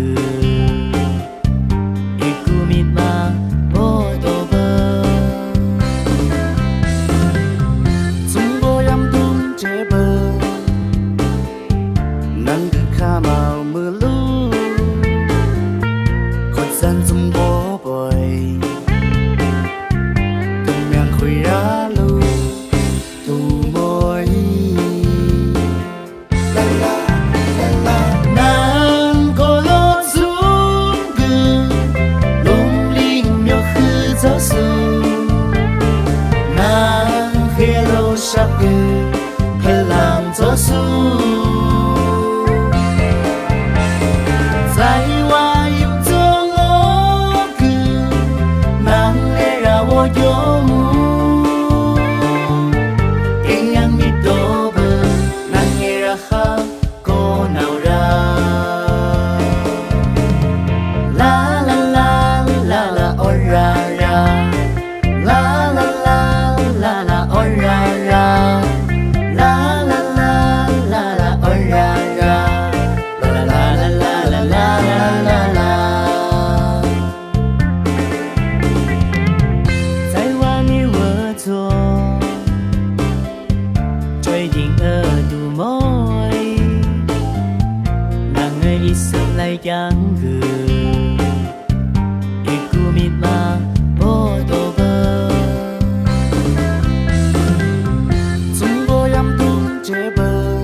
그 이 꿈이 모두 중고염둥 제발 난 그카 마음으로 곧산 중고보이 그냥 ху야루 두모이 난 골로준 그 롱링며 흐져서 난 헬로 샵그 헬랑저수 자이와 육정어 그 낭레라 워요무 그냥 믿어봐 낭레라 하고 나오라 라라라라라 오라라 라라라라라 오라라 라라라라라 오라라 라라라라라라라라在外面我做最近du môi nàng ấy ít sớm lại chẳng gừ ít cú mịt mà bố tô bơ chúng cô yam tung chế bơ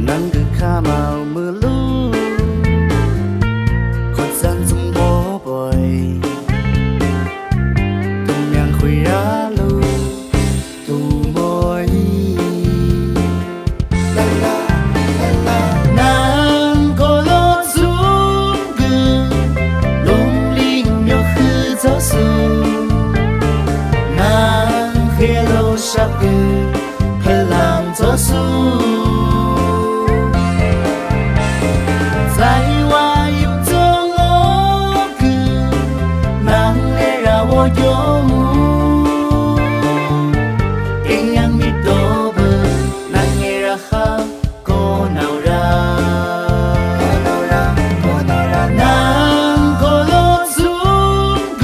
nàng cứ khá màu mưa lũ khót gian chúng bố bồi tung nhang khuy ra lũ tu môi 난 골로준 그 롱링며 흐져서 난 헬로 샵그 헬랑저수 자이와 육정어 그 낭레라 워요무 그냥 믿어봐 낭레라 하고 나오라 난 골로준 그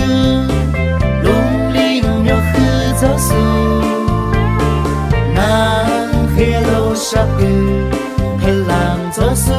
롱링며 흐져서 난 헬로 샵그 헬랑저수